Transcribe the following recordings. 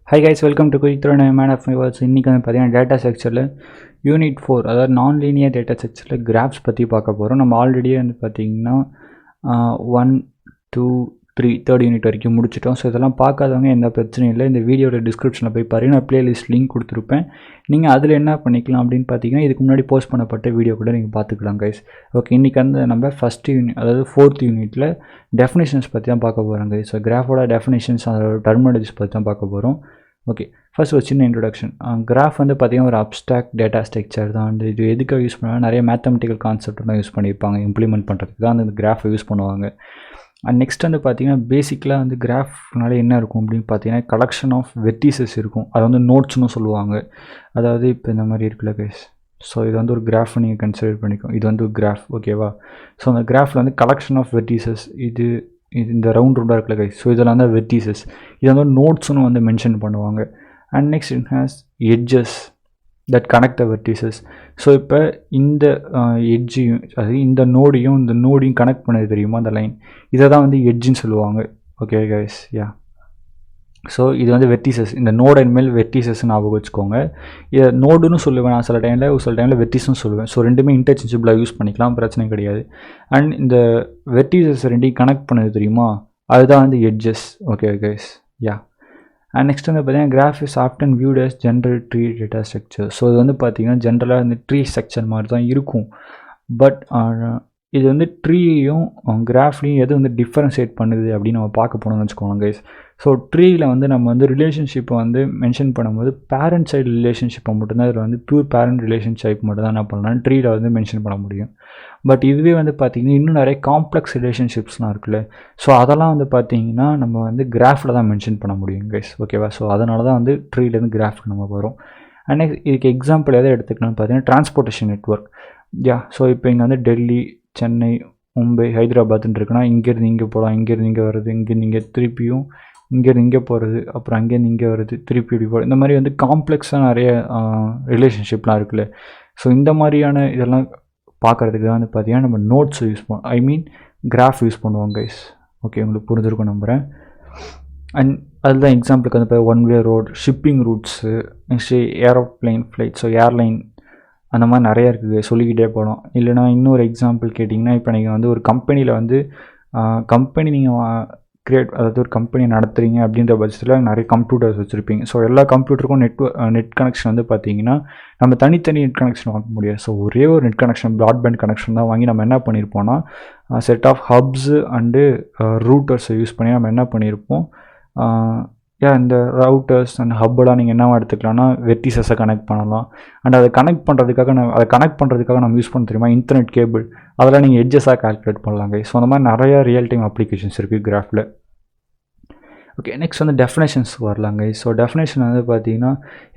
Hi guys, welcome to Quick Throw Man of My Words. இன்னைக்கு வந்து பார்த்தீங்கன்னா data ஸ்ட்ரக்சரில் யூனிட் 4 அதாவது நான் லீனியர் டேட்டா ஸ்ட்ரக்சரில் கிராஃப்ஸ் பற்றி பார்க்க போகிறோம். நம்ம ஆல்ரெடியே வந்து பார்த்தீங்கன்னா 1 2 3 தேர்ட் யூனிட் வரைக்கும் முடிச்சிட்டோம். ஸோ இதெல்லாம் பார்க்காதவங்க எந்த பிரச்சனையும் இல்லை. இந்த வீடியோட டிஸ்கிரிப்ஷனில் போய் பாருங்கள், நான் பிளேலிஸ்ட் லிங்க் கொடுத்துருப்பேன். நீங்கள் அதில் என்ன பண்ணிக்கலாம் அப்படின்னு பார்த்தீங்கன்னா இதுக்கு முன்னாடி போஸ்ட் பண்ணப்பட்ட வீடியோ கூட நீங்கள் பார்த்துக்கலாம் கைஸ். ஓகே, இன்றைக்கி வந்து நம்ம ஃபஸ்ட்டு யூனிட் அதாவது 4th யூனிட்டில் டெஃபினேஷன்ஸ் பற்றி தான் பார்க்க போகிறோம் கைஸ். ஸோ கிராஃபோட டெஃபினேஷன்ஸ் அதோட டெர்மினாலஜிஸ் பற்றி தான் பார்க்க போகிறோம். ஓகே, ஃபர்ஸ்ட் ஒரு சின்ன இன்ட்ரொடக்ஷன். கிராஃப் வந்து பார்த்திங்கன்னா ஒரு அப்ஸ்ட்ராக்ட் டேட்டா ஸ்ட்ரக்சர் தான். வந்து இது எதுக்காக யூஸ் பண்ணுவாங்க, நிறைய மேத்தமெட்டிக்கல் கான்செப்ட்லாம் யூஸ் பண்ணியிருப்பாங்க. இம்ப்ளிமெண்ட் பண்ணுறதுக்கு தான் அந்த கிராஃபை யூஸ் பண்ணுவாங்க. அண்ட் நெக்ஸ்ட் வந்து பார்த்திங்கன்னா பேசிக்கலாக வந்து கிராஃப்னால என்ன இருக்கும் அப்படின்னு பார்த்தீங்கன்னா கலெக்ஷன் ஆஃப் வெர்டிசஸ் இருக்கும். அதை வந்து நோட்ஸ்னு சொல்லுவாங்க. அதாவது இப்போ இந்த மாதிரி இருக்குல்ல கைஸ், ஸோ இது வந்து ஒரு கிராஃப் நீங்கள் கன்சிடர் பண்ணிக்கோ. இது வந்து ஒரு கிராஃப், ஓகேவா? ஸோ அந்த கிராஃபில் வந்து கலெக்ஷன் ஆஃப் வெர்டிசஸ் இது இந்த ரவுண்டாக இருக்குல்ல கைஸ், ஸோ இதெல்லாம் தான் வெர்டிசஸ். இதை வந்து நோட்ஸ்னு வந்து மென்ஷன் பண்ணுவாங்க. And next it has edges that connect the vertices. So இப்போ இந்த எட்ஜையும் அதாவது இந்த நோடையும் கனெக்ட் பண்ணது தெரியுமா அந்த லைன், இதை தான் வந்து எட்ஜுன்னு சொல்லுவாங்க. ஓகே கைஸ், யா. ஸோ இது வந்து வெர்டிசஸ், இந்த நோட் அண்ட் மேல் வெர்டிசஸ்ன்னு ஞாபகம் வச்சுக்கோங்க. இதை நோடுன்னு சொல்லுவேன் நான் சில டைமில் வெர்டிஸ்னு சொல்லுவேன். ஸோ ரெண்டுமே இன்டர்சேஞ்சபிளாக யூஸ் பண்ணிக்கலாம், பிரச்சனை கிடையாது. அண்ட் இந்த வெர்டிசஸ் ரெண்டையும் கனெக்ட் பண்ணது தெரியுமா, அதுதான் வந்து edges. Okay guys, yeah. And next வந்து பார்த்தீங்கன்னா graph is often viewed as general tree data structure. So இது வந்து பார்த்தீங்கன்னா ஜென்ரலாக இந்த ட்ரீ ஸ்ட்ரக்சர் மாதிரி தான் இருக்கும். பட் இது வந்து ட்ரீயையும் கிராஃப்லேயும் எது வந்து டிஃபரன்ஷியேட் பண்ணுது அப்படின்னு நம்ம பார்க்க போனோம்னு வச்சுக்கோங்க கைஸ். ஸோ ட்ரீயில் வந்து நம்ம வந்து ரிலேஷன்ஷிப்பை வந்து மென்ஷன் பண்ணும்போது பேரண்ட் சைடு ரிலேஷன்ஷிப்பை மட்டும்தான் இதில் வந்து பியூர் பேரண்ட் ரிலேஷன்ஷிப் மட்டும் தான் என்ன பண்ணலாம் ட்ரீயில் வந்து மென்ஷன் பண்ண முடியும். பட் இதுவே வந்து பார்த்திங்கன்னா இன்னும் நிறைய காம்ப்ளெக்ஸ் ரிலேஷன்ஷிப்ஸ்லாம் இருக்குல்ல, ஸோ அதெல்லாம் வந்து பார்த்திங்கன்னா நம்ம வந்து கிராஃபில் தான் மென்ஷன் பண்ண முடியும் கைஸ், ஓகேவா? ஸோ அதனால தான் வந்து ட்ரீலேருந்து கிராஃப்க்கு நம்ம வரும். அண்ட் நெக்ஸ்ட் இதுக்கு எக்ஸாம்பிள் எதை எடுத்துக்கணும்னு பார்த்தீங்கன்னா டிரான்ஸ்போர்ட்டேஷன் நெட்வொர்க். யா, ஸோ இப்போ இங்கே வந்து டெல்லி, சென்னை, மும்பை, ஹைதராபாத்ன்னு இருக்குன்னா இங்கேருந்து இங்கே போகலாம், இங்கேருந்து இங்கே வருது, இங்கேருந்து இங்கே திருப்பியும் இங்கேருந்து இங்கே போகிறது, அப்புறம் அங்கேருந்து இங்கே வருது, திருப்பி இப்படி போகிறது. இந்த மாதிரி வந்து காம்ப்ளெக்ஸாக நிறைய ரிலேஷன்ஷிப்லாம் இருக்குல்ல. ஸோ இந்த மாதிரியான இதெல்லாம் பார்க்குறதுக்கு தான் வந்து பார்த்திங்கன்னா நம்ம நோட்ஸ் யூஸ் கிராஃப் யூஸ் பண்ணுவோம் கைஸ். ஓகே, உங்களுக்கு புரிஞ்சிருக்கும் நம்புகிறேன். அண்ட் அதுதான் எக்ஸாம்பிளுக்கு வந்து இப்போ one way road, shipping roots, next aeroplane flight, so airline, அந்த மாதிரி நிறையா இருக்குது, சொல்லிக்கிட்டே போகலாம். இல்லைனா இன்னொரு எக்ஸாம்பிள் கேட்டிங்கன்னா இப்போ நீங்கள் வந்து ஒரு கம்பெனியில் வந்து கம்பெனி நீங்கள் அதாவது ஒரு கம்பெனி நடத்துகிறீங்க அப்படின்ற பட்சத்தில் நிறைய கம்ப்யூட்டர்ஸ் வச்சுருப்பீங்க. ஸோ எல்லா கம்ப்யூட்டருக்கும் நெட் கனெக்ஷன் வந்து பார்த்தீங்கன்னா நம்ம தனித்தனி நெட் கனெக்ஷன் வாங்க முடியாது. ஸோ ஒரே ஒரு நெட் கனெக்ஷன், ப்ராட்பேண்ட் கனெக்ஷன் தான் வாங்கி நம்ம என்ன பண்ணியிருப்போம்னா செட் ஆஃப் ஹப்ஸு அண்டு ரூட்டர்ஸை யூஸ் பண்ணி நம்ம என்ன பண்ணியிருப்போம், இந்த ரவுட்டர்ஸ் அண்ட் ஹப்பெல்லாம் நீங்கள் என்ன எடுத்துக்கலாம்னா வெர்டிசஸை கனெக்ட் பண்ணலாம். அண்ட் அதை கனெக்ட் பண்ணுறதுக்காக நம்ம யூஸ் பண்ண தெரியுமா இன்டர்நெட் கேபிள், அதெல்லாம் நீங்கள் எட்ஜஸாக கால்குலேட் பண்ணலாங்க. ஸோ அந்த மாதிரி நிறையா ரியல் டைம் அப்ளிகேஷன்ஸ் இருக்குது கிராஃபில். ஓகே, நெக்ஸ்ட் வந்து டெஃபினேஷன்ஸ் வரலாங்க. ஸோ டெஃபினேஷன் வந்து பார்த்தீங்கன்னா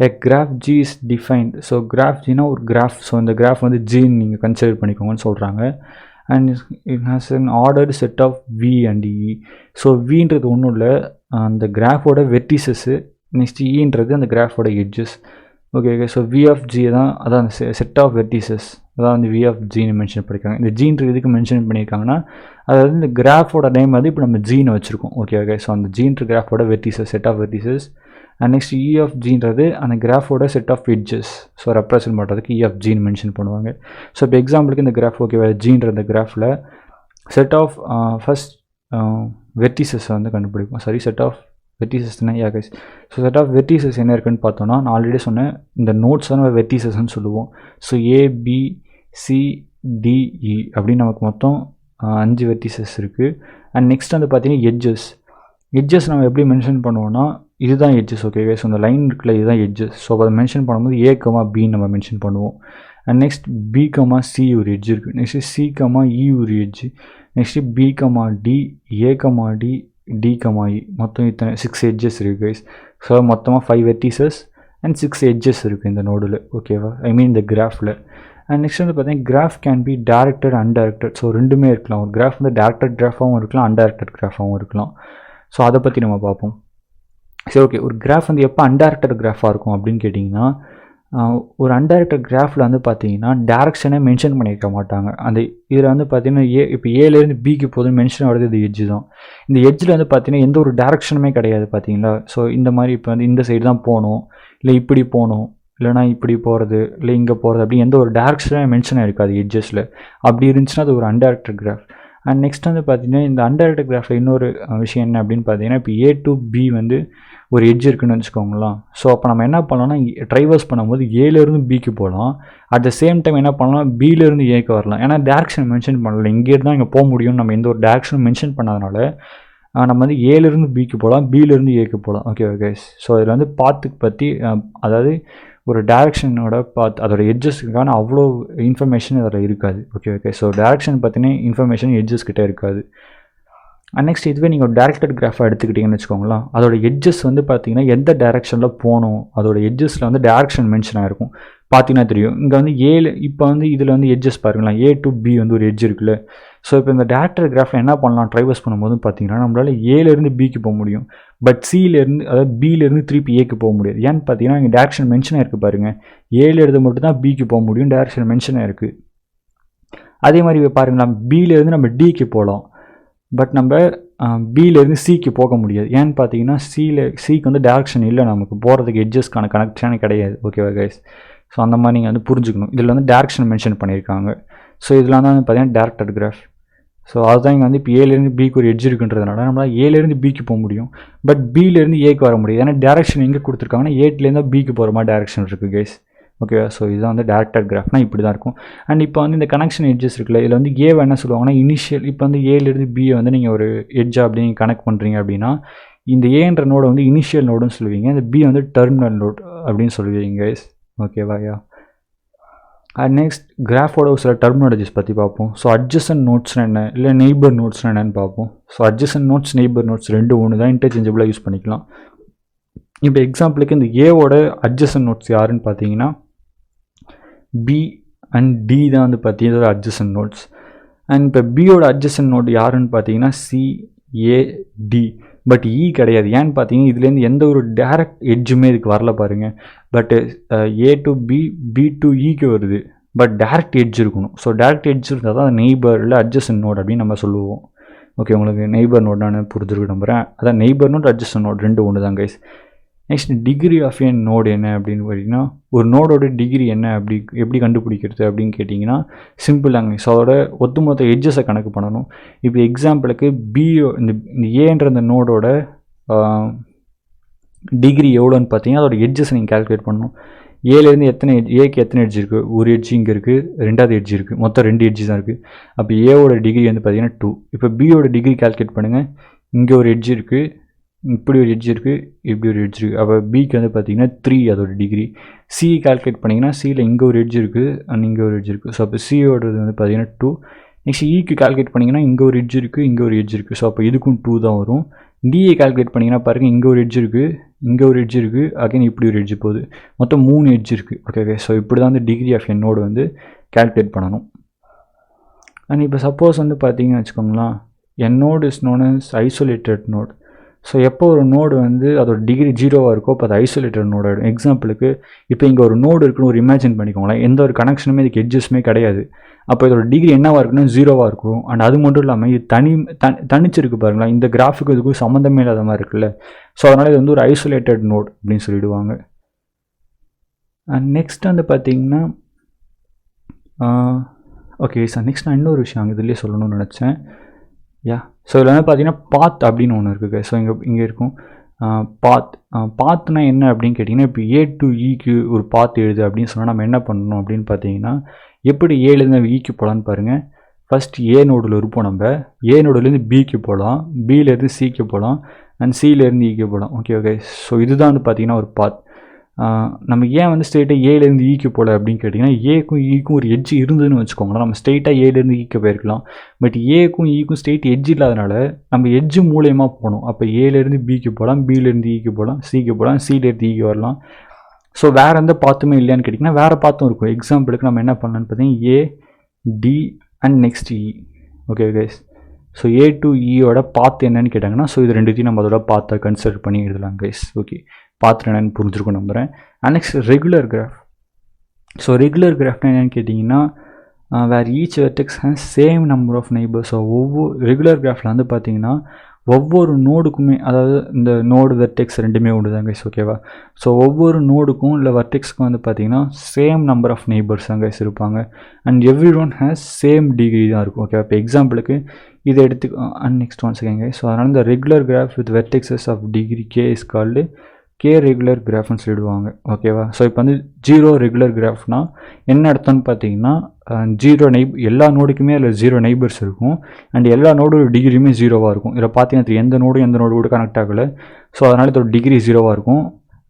a graph G is defined. So graph ஜினா ஒரு கிராஃப், ஸோ இந்த கிராஃப் வந்து ஜின்னு நீங்கள் கன்சிடர் பண்ணிக்கோங்கன்னு சொல்கிறாங்க. And it has an ordered set of V and E. So வின்றது ஒன்றும் இல்லை, அந்த கிராஃபோட வெர்டிசஸ்ஸு, நெக்ஸ்ட் ஈன்றது அந்த கிராஃபோட edges. Okay, so V of G தான், அதான் அந்த செட் ஆஃப் வெர்டிசஸ், அதான் வந்து வி ஆஃப் ஜின்னு மென்ஷன் பண்ணியிருக்காங்க. இந்த ஜீன்றது எதுக்கு மென்ஷன் பண்ணியிருக்காங்கன்னா அதாவது இந்த கிராஃபோட நேம் வந்து இப்போ நம்ம ஜீனை வச்சுருக்கோம். ஓகே, ஸோ அந்த ஜீன்ற கிராஃபோட vertices, set of vertices. And next E of ஜின்றது அந்த கிராஃபோட set of edges. So represent பண்ணுறதுக்கு இ ஆஃப் ஜின்னு மென்ஷன் பண்ணுவாங்க. ஸோ இப்போ எக்ஸாம்பிளுக்கு இந்த கிராஃப், ஓகேவா, ஜீன்ற இந்த கிராஃபில் செட் ஆஃப் ஃபஸ்ட் வெர்டிசஸ் வந்து கண்டுபிடிப்போம். செட் ஆஃப் வெர்டிசஸ்னா guys. So set of vertices என்ன இருக்குன்னு பார்த்தோன்னா நான் ஆல்ரெடி சொன்னேன், இந்த நோட்ஸ் தான் நம்ம வெர்டிசஸ்ன்னு சொல்லுவோம். ஸோ ABCDE அப்படின்னு நமக்கு மொத்தம் 5 வெர்டிசஸ் இருக்குது. அண்ட் நெக்ஸ்ட் வந்து பார்த்தீங்கன்னா எட்ஜஸ் நம்ம எப்படி மென்ஷன் பண்ணுவோம்னா இதுதான் எட்ஜஸ். ஓகே, ஸோ அந்த லைன் இருக்குல்ல, இதுதான் எட்ஜஸ். ஸோ அதை மென்ஷன் பண்ணும்போது A, B நம்ம மென்ஷன் பண்ணுவோம். அண்ட் நெக்ஸ்ட் B, C ஒரு எட்ஜ் இருக்குது. நெக்ஸ்ட்டு C, E ஒரு edge. Next B, D, A, D, E, மொத்தம் இத்தனை 6 எட்ஜஸ் இருக்குது கைஸ். ஸோ மொத்தமாக 5 வெர்டிசஸ் அண்ட் 6 எட்ஜஸ் இருக்குது இந்த நோடில், ஓகேவா, இந்த கிராஃபில். அண்ட் நெக்ஸ்ட் வந்து பார்த்தீங்கன்னா graph can be directed, undirected. So ரெண்டுமே இருக்கலாம். ஒரு கிராஃப் வந்து டேரக்டட் கிராஃபாகவும் இருக்கலாம், அன்டைரக்டட் கிராஃபாகவும் இருக்கலாம். ஸோ அதை பற்றி நம்ம பார்ப்போம். சரி, ஓகே, ஒரு கிராஃப் வந்து எப்போ அன்டைரக்டட் கிராஃபாக இருக்கும் அப்படின்னு கேட்டிங்கன்னா ஒரு அன்டைரக்டட் கிராஃபில் வந்து பார்த்தீங்கன்னா டேரக்ஷனே மென்ஷன் பண்ணியிருக்க மாட்டாங்க. அந்த இதில் வந்து பார்த்தீங்கன்னா இப்போ ஏலேருந்து பிக்கு போதும் மென்ஷன் ஆகிறது இது எட்ஜு தான். இந்த எட்ஜில் வந்து பார்த்தீங்கன்னா எந்த ஒரு டேரக்ஷனுமே கிடையாது பார்த்தீங்களா. ஸோ இந்த மாதிரி இப்போ வந்து இந்த சைடு தான் போகணும், இல்லை இப்படி போகணும், இல்லைனா இப்படி போகிறது, இல்லை இங்கே போகிறது, அப்படி எந்த ஒரு டேரக்ஷனே மென்ஷன் ஆகிருக்காது எட்ஜஸில். அப்படி இருந்துச்சுன்னா அது ஒரு அன்டைரக்டட் கிராஃப். அண்ட் நெக்ஸ்ட் வந்து பார்த்தீங்கன்னா இந்த அன்டைரக்டட் கிராஃபில் இன்னொரு விஷயம் என்ன அப்படின்னு பார்த்தீங்கன்னா, இப்போ ஏ டு பி வந்து ஒரு எட்ஜ் இருக்குன்னு வச்சுக்கோங்களா. ஸோ அப்போ நம்ம என்ன பண்ணலாம்னா ட்ரைவர்ஸ் பண்ணும்போது ஏலேருந்து பிக்கு போகலாம். அட் த சேம் டைம் என்ன பண்ணலாம், பியிலேருந்து ஏக்கு வரலாம். ஏன்னா டேரக்ஷன் மென்ஷன் பண்ணல, இங்கேருந்து தான் இங்கே போக முடியும்னு நம்ம எந்த ஒரு டேரக்ஷனும் மென்ஷன் பண்ணாதனால நம்ம வந்து ஏலேருந்து பிக்கு போகலாம், பியிலேருந்து ஏக்கு போகலாம். ஓகே. ஸோ இதில் வந்து பாத்துக்கு பற்றி அதாவது ஒரு டேரக்ஷனோட பாத் அதோட எட்ஜஸ்க்கான அவ்வளோ இன்ஃபர்மேஷன் அதில் இருக்காது. ஓகே. ஸோ டேரக்ஷன் பற்றின இன்ஃபர்மேஷன் எட்ஜஸ் கிட்டே இருக்காது. நெக்ஸ்ட் இதுவே நீங்கள் ஒரு டேரக்டட் கிராஃபாக எடுத்துக்கிட்டிங்கன்னு வச்சுக்கோங்களேன். அதோட எட்ஜஸ் வந்து பார்த்தீங்கன்னா எந்த டேரக்ஷனில் போகணும், அதோட எட்ஜஸில் வந்து டேரக்ஷன் மென்ஷன் ஆகிருக்கும். பார்த்தீங்கன்னா தெரியும். இங்கே வந்து இப்போ வந்து இதில் வந்து எட்ஜஸ் பாருங்களேன், ஏ டு பி வந்து ஒரு எட்ஜ் இருக்குல்ல. ஸோ இப்போ இந்த டேரக்டட் கிராஃபில் என்ன பண்ணலாம், ட்ரைவர்ஸ் பண்ணும்போது பார்த்தீங்கன்னா நம்மளால் ஏலேருந்து பிக்கு போக முடியும். பட் சியிலேருந்து அதாவது பியிலேருந்து திருப்பி ஏக்கு போக முடியாது. ஏன்னு பார்த்தீங்கன்னா இங்கே டேரக்ஷன் மென்ஷன் ஆகிருக்கு பாருங்கள். ஏழு எடுத்து மட்டும் தான் பிக்கு போக முடியும், டேரக்ஷன் மென்ஷன் ஆகிருக்கு. அதே மாதிரி பாருங்களா, பியிலேருந்து நம்ம டிக்கு போகலாம், பட் நம்ம பியிலேருந்து சிக்கு போக முடியாது. ஏன்னு பார்த்தீங்கன்னா சிக்கு வந்து டேரக்ஷன் இல்லை, நமக்கு போகிறதுக்கு எட்ஜஸ்க்கான கனெக்ஷனே கிடையாது. ஓகேவா கைஸ். ஸோ அந்த மாதிரி நீங்கள் வந்து புரிஞ்சுக்கணும். இதில் வந்து டேரக்ஷன் மென்ஷன் பண்ணியிருக்காங்க. ஸோ இதெல்லாம் தான் வந்து பார்த்தீங்கன்னா டேரக்டட் கிராஃப். ஸோ அதுதான் இங்கே வந்து இப்போ ஏலேருந்து பிக்கு ஒரு எட்ஜ் இருக்குன்றதுனால நம்மளால் ஏலேருந்து பிக்கு போக முடியும், பட் பியிலேருந்து ஏக்கு வர முடியாது. ஏன்னா டேரக்ஷன் எங்கே கொடுத்துருக்காங்கன்னா ஏட்லேருந்து பிக்கு போகிற மாதிரி டேரக்ஷன் இருக்குது கைஸ். ஓகேவா. ஸோ இதுதான் வந்து டேரக்டட் கிராஃப்னால் இப்படி தான் இருக்கும். அண்ட் இப்போ வந்து இந்த கனெக்ஷன் எட்ஜஸ் இருக்குல்ல, இதில் வந்து ஏவை என்ன சொல்லுவாங்கன்னா இனிஷியல். இப்போ வந்து ஏலேருந்து பியை வந்து நீங்கள் ஒரு எட்ஜா அப்படி நீங்கள் கனெக்ட் பண்ணுறீங்க அப்படின்னா இந்த ஏன்ற நோடை வந்து இனிஷியல் நோடுன்னு சொல்லுவீங்க, இந்த பி வந்து டெர்மினல் நோட் அப்படின்னு சொல்லுவீங்க கைஸ். ஓகேவாயா. அண்ட் நெக்ஸ்ட் கிராஃபோட சில டெர்மினாலஜிஸ் பற்றி பார்ப்போம். ஸோ அட்ஜசன்ட் நோட்ஸ்னால் என்ன, இல்லை நெய்பர் நோட்ஸ்னால் என்னென்னு பார்ப்போம். So adjacent notes neighbour notes ரெண்டு ஒன்று தான், இன்டர்சேஞ்சபிளாக யூஸ் பண்ணிக்கலாம். இப்போ எக்ஸாம்பிளுக்கு இந்த ஏவோட அட்ஜசன்ட் நோட்ஸ் யாருன்னு பார்த்தீங்கன்னா பி அண்ட் டி தான் வந்து பார்த்தீங்கன்னா இதோட அட்ஜசன்ட் நோட்ஸ். அண்ட் இப்போ பியோட அட்ஜசன்ட் நோட் யாருன்னு பார்த்தீங்கன்னா சிஏடி. பட் இ கிடையாது. ஏன்னு பார்த்தீங்கன்னா இதுலேருந்து எந்த ஒரு டேரக்ட் எட்ஜுமே இதுக்கு வரல பாருங்கள். But A to B, B to இக்கு வருது, பட் டேரக்ட் எட்ஜ் இருக்கணும். ஸோ டேரக்ட் எட்ஜ் இருந்தால் தான் நெய்பர் இல்லை அட்ஜசன்ட் நோட் அப்படின்னு நம்ம சொல்லுவோம். ஓகே, உங்களுக்கு நெய்பர் நோட் நான் புரிஞ்சுருக்கு நம்புகிறேன். அதான் நெய்பர் நோட் அட்ஜசன்ட் நோட் ரெண்டு ஒன்று தான் guys. Next degree of a node என்ன அப்படின்னு பார்த்தீங்கன்னா ஒரு நோடோட டிகிரி என்ன எப்படி கண்டுபிடிக்கிறது அப்படின்னு கேட்டிங்கன்னா சிம்பிளாங்க. ஸோ அதோட ஒட்டுமொத்த எட்ஜஸை கணக்கு பண்ணணும். இப்போ எக்ஸாம்பிளுக்கு இந்த ஏன்ற அந்த நோடோட டிகிரி எவ்வளோன்னு பார்த்தீங்கன்னா அதோட எட்ஜஸை நீங்கள் கால்குலேட் பண்ணணும். ஏலேருந்து ஏக்கு எத்தனை எட்ஜ் இருக்குது, ஒரு எட்ஜ் இங்கே இருக்குது, ரெண்டாவது எட்ஜ் இருக்குது, மொத்தம் 2 எட்ஜ் தான் இருக்குது. அப்போ ஏவோட டிகிரி வந்து பார்த்தீங்கன்னா 2. இப்போ பியோட டிகிரி கால்குலேட் பண்ணுங்கள். இங்கே ஒரு எட்ஜ் இருக்குது, இப்படி ஒரு எட்ஜ் இருக்குது, இப்படி ஒரு எட்ஜ் இருக்குது. அப்போ பிக்கு வந்து பார்த்தீங்கன்னா 3 அதோட டிகிரி. சி கால்குலேட் பண்ணிங்கன்னா சியில் இங்கே ஒரு எட்ஜ் இருக்குது அண்ட் இங்கே ஒரு எட்ஜ் இருக்குது. ஸோ அப்போ சியோடது வந்து பார்த்தீங்கன்னா 2. நெக்ஸ்ட் இக்கு கால்குலேட் பண்ணிங்கன்னா இங்கே ஒரு எட்ஜ் இருக்குது, இங்கே ஒரு எட்ஜ் இருக்குது. ஸோ அப்போ இதுக்கும் 2 தான் வரும். டிஏ கால்குலேட் பண்ணிங்கன்னா பாருங்கள், இங்கே ஒரு எட்ஜ் இருக்குது, இங்கே ஒரு எட்ஜ் இருக்குது, அகைன் இப்படி ஒரு எட்ஜ் போகுது, மொத்தம் 3 எட்ஜ் இருக்குது. ஓகே, ஸோ இப்படி தான் வந்து டிகிரி ஆஃப் என் நோடு வந்து கால்குலேட் பண்ணணும். அண்ட் இப்போ சப்போஸ் வந்து பார்த்தீங்கன்னு வச்சுக்கோங்களேன், N node is known as isolated node. So எப்போ ஒரு நோடு வந்து அதோட டிகிரி 0வாக இருக்கோ அப்போ அது ஐசோலேட்டட் நோடு ஆகிடும். எக்ஸாம்பிளுக்கு இப்போ இங்கே ஒரு நோடு இருக்குன்னு ஒரு இமேஜின் பண்ணிக்கோங்களேன், எந்த ஒரு கனெக்ஷனுமே இதுக்கு எட்ஜஸுமே கிடையாது. அப்போ இதோட டிகிரி என்னவாக இருக்குன்னா 0வாக இருக்கும். அண்ட் அது மட்டும் இல்லாமல் இது தனிச்சிருக்கு பாருங்களா, இந்த கிராஃபுக்கு இதுக்கும் சம்மந்தமே இல்லாத மாதிரி இருக்குல்ல. ஸோ அதனால் இது வந்து ஒரு ஐசோலேட்டட் நோட் அப்படின்னு சொல்லிடுவாங்க. அண்ட் நெக்ஸ்ட் வந்து பார்த்தீங்கன்னா ஓகே சார், நெக்ஸ்ட் நான் இன்னொரு விஷயம் இதுலேயே சொல்லணும்னு நினச்சேன். ஸோ இதில் வந்து பார்த்தீங்கன்னா பாத் அப்படின்னு ஒன்று இருக்குது. ஸோ இங்கே இருக்கும் பாத்னா என்ன அப்படின்னு கேட்டிங்கன்னா, இப்போ ஏ டு இக்கு ஒரு பாத் எழுது அப்படின்னு சொன்னால் நம்ம என்ன பண்ணணும் அப்படின்னு பார்த்தீங்கன்னா, எப்படி ஏலேருந்து இக்கு போகலான்னு பாருங்கள். ஃபஸ்ட் ஏ நோடில் இருப்போம், நம்ம ஏ நோடுலேருந்து பிக்கு போகலாம், பியிலேருந்து சிக்கு போகலாம், அண்ட் சியிலேருந்து இக்கு போகலாம். ஓகே. ஸோ இதுதான் வந்து பார்த்தீங்கன்னா ஒரு பாத். நம்ம ஏன் வந்து ஸ்ட்ரெயிட்டாக ஏலேருந்து ஈக்கு போகல அப்படின்னு கேட்டிங்கன்னா, ஏக்கும் ஈக்கும் ஒரு எட்ஜ் இருந்ததுன்னு வச்சுக்கோங்களேன், நம்ம ஸ்ட்ரெயிட்டாக ஏலேருந்து ஈக்கு போயிருக்கலாம். பட் ஏக்கும் ஈக்கும் ஸ்ட்ரெயிட் எட்ஜ் இல்லாதனால நம்ம எட்ஜு மூலயமா போகணும். அப்போ ஏலேருந்து பிக்கு போகலாம், பியிலேருந்து ஈக்கு போகலாம், சிக்கு போகலாம், சியிலேருந்து ஈக்கு வரலாம். ஸோ வேறு எந்த பாத்துமே இல்லையான்னு கேட்டிங்கன்னா வேறு பாத்தும் இருக்கும். எக்ஸாம்பிளுக்கு நம்ம என்ன பண்ணலான்னு பார்த்தீங்கன்னா A D and next E. Okay guys. So A to இயோட பாத்து என்னன்னு கேட்டாங்கன்னா, ஸோ இது ரெண்டுத்தையும் நம்ம அதோட பாத்தை கன்சிடர் பண்ணி எழுதலாம் கைஸ். ஓகே, பாத்து என்னன்னு புரிஞ்சிருக்கும் நம்புகிறேன். And next regular graph. So regular கிராஃப்னா என்னென்னு கேட்டிங்கன்னா where each vertex has same number of neighbours. So regular கிராஃபில் வந்து பார்த்திங்கன்னா ஒவ்வொரு நோடுக்குமே, அதாவது இந்த நோடு வெர்டெக்ஸ் ரெண்டுமே ஒன்று தான் கைஸ், ஓகேவா. ஸோ ஒவ்வொரு நோடுக்கும் இல்லை வெர்டெக்ஸ்க்கும் வந்து பார்த்திங்கன்னா சேம் நம்பர் ஆஃப் நெய்பர்ஸ் தான் கைஸ் இருப்பாங்க. And every one has same degree தான் இருக்கும், ஓகேவா. இப்போ எக்ஸாம்பிளுக்கு இதை and next one second guys. So அதனால் இந்த regular graph with vertexes of degree K is called K regular கிராஃப்னு சொல்லிடுவாங்க, ஓகேவா. ஸோ இப்போ வந்து 0 ரெகுலர் கிராஃப்னால் என்ன அர்த்தம்னு பார்த்தீங்கன்னா 0 எல்லா நோடுக்குமே அதில் 0 நெய்பர்ஸ் இருக்கும். அண்ட் எல்லா நோடோட டிகிரியுமே 0வாக இருக்கும். இதில் பார்த்தீங்கன்னா எந்த நோடு கூட கனெக்ட் ஆகலை. ஸோ அதனால் இதோட டிகிரி 0வாக இருக்கும்.